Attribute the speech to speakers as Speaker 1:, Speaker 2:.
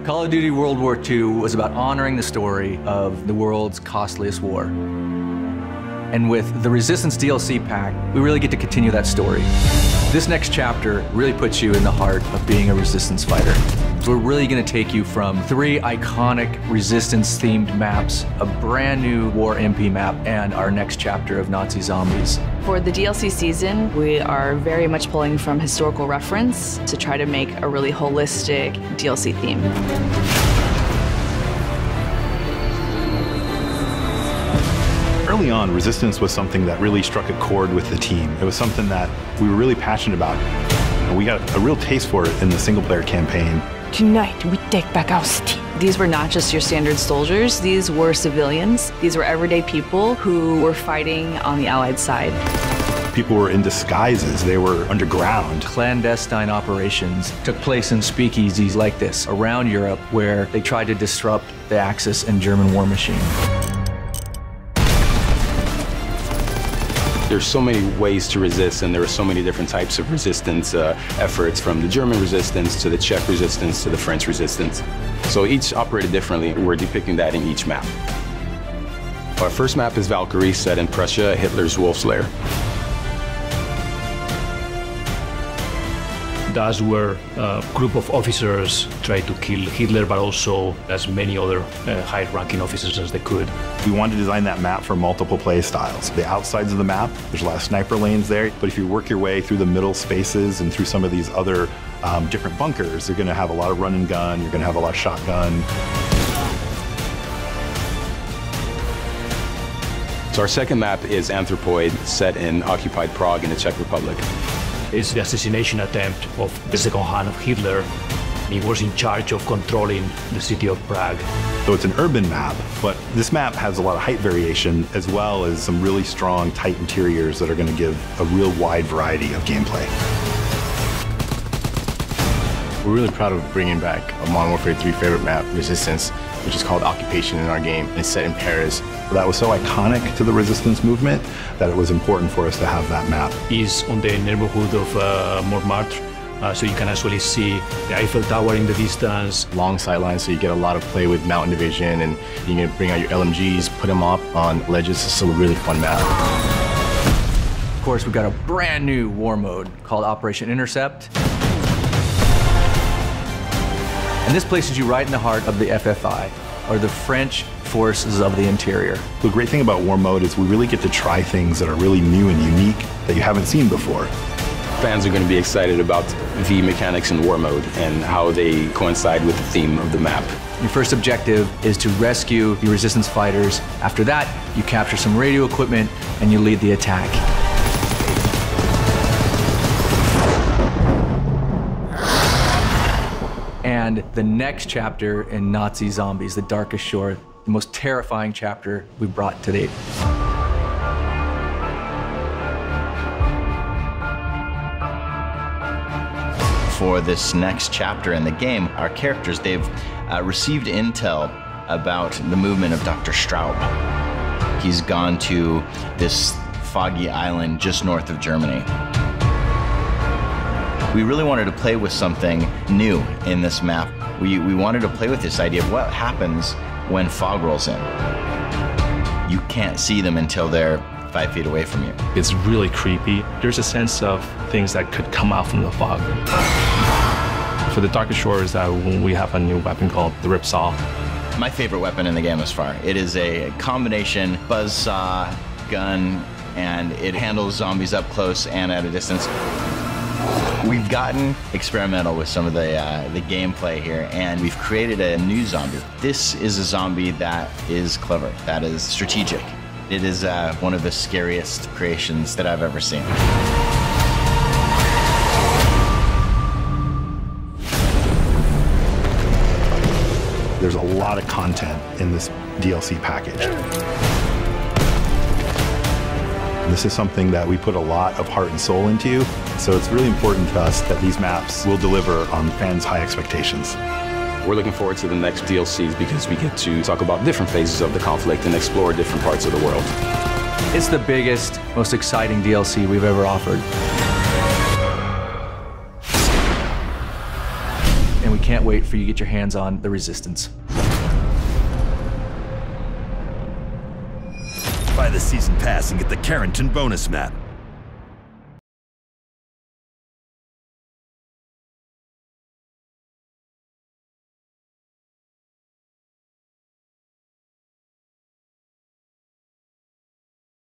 Speaker 1: Call of Duty World War II was about honoring the story of the world's costliest war. And with the Resistance DLC pack, we really get to continue that story. This next chapter really puts you in the heart of being a Resistance fighter. We're really going to take you from 3 iconic Resistance-themed maps, a brand new War MP map, and our next chapter of Nazi zombies.
Speaker 2: For the DLC season, we are very much pulling from historical reference to try to make a really holistic DLC theme.
Speaker 3: Early on, Resistance was something that really struck a chord with the team. It was something that we were really passionate about. And we got a real taste for it in the single-player campaign.
Speaker 4: Tonight, we take back our city.
Speaker 2: These were not just your standard soldiers, these were civilians. These were everyday people who were fighting on the Allied side.
Speaker 3: People were in disguises, they were underground.
Speaker 1: Clandestine operations took place in speakeasies like this around Europe where they tried to disrupt the Axis and German war machine.
Speaker 5: There's so many ways to resist, and there are so many different types of resistance efforts, from the German resistance to the Czech resistance to the French resistance. So each operated differently. We're depicting that in each map. Our first map is Valkyrie, set in Prussia, Hitler's Wolf's Lair.
Speaker 6: That's where a group of officers tried to kill Hitler, but also as many other high-ranking officers as they could.
Speaker 3: We wanted to design that map for multiple play styles. The outsides of the map, there's a lot of sniper lanes there, but if you work your way through the middle spaces and through some of these other different bunkers, you're gonna have a lot of run and gun, you're gonna have a lot of shotgun.
Speaker 5: So our second map is Anthropoid, set in occupied Prague in the Czech Republic.
Speaker 6: It's the assassination attempt of the second hand of Hitler. He was in charge of controlling the city of Prague.
Speaker 3: So it's an urban map, but this map has a lot of height variation as well as some really strong, tight interiors that are going to give a real wide variety of gameplay.
Speaker 7: We're really proud of bringing back a Modern Warfare 3 favorite map, Resistance, which is called Occupation in our game. It's set in Paris.
Speaker 3: That was so iconic to the Resistance movement that it was important for us to have that map.
Speaker 6: It's on the neighborhood of Montmartre, so you can actually see the Eiffel Tower in the distance.
Speaker 7: Long sightlines, so you get a lot of play with mountain division, and you can bring out your LMGs, put them up on ledges. It's a really fun map.
Speaker 1: Of course, we've got a brand new war mode called Operation Intercept. And this places you right in the heart of the FFI, or the French Forces of the Interior.
Speaker 3: The great thing about War Mode is we really get to try things that are really new and unique that you haven't seen before.
Speaker 5: Fans are going to be excited about the mechanics in War Mode and how they coincide with the theme of the map.
Speaker 1: Your first objective is to rescue the Resistance fighters. After that, you capture some radio equipment and you lead the attack. And the next chapter in Nazi Zombies, The Darkest Shore, the most terrifying chapter we've brought to date.
Speaker 8: For this next chapter in the game, our characters, they've received intel about the movement of Dr. Straub. He's gone to this foggy island just north of Germany. We really wanted to play with something new in this map. We wanted to play with this idea of what happens when fog rolls in. You can't see them until they're 5 feet away from you.
Speaker 6: It's really creepy. There's a sense of things that could come out from the fog. For the Darkest Shores, we have a new weapon called the Ripsaw.
Speaker 8: My favorite weapon in the game thus far. It is a combination buzzsaw, gun, and it handles zombies up close and at a distance. We've gotten experimental with some of the gameplay here, and we've created a new zombie. This is a zombie that is clever, that is strategic. It is one of the scariest creations that I've ever seen.
Speaker 3: There's a lot of content in this DLC package. This is something that we put a lot of heart and soul into, so it's really important to us that these maps will deliver on fans' high expectations.
Speaker 5: We're looking forward to the next DLCs because we get to talk about different phases of the conflict and explore different parts of the world.
Speaker 1: It's the biggest, most exciting DLC we've ever offered. and we can't wait for you to get your hands on the Resistance.
Speaker 9: Buy the season pass and get the Carrington bonus map.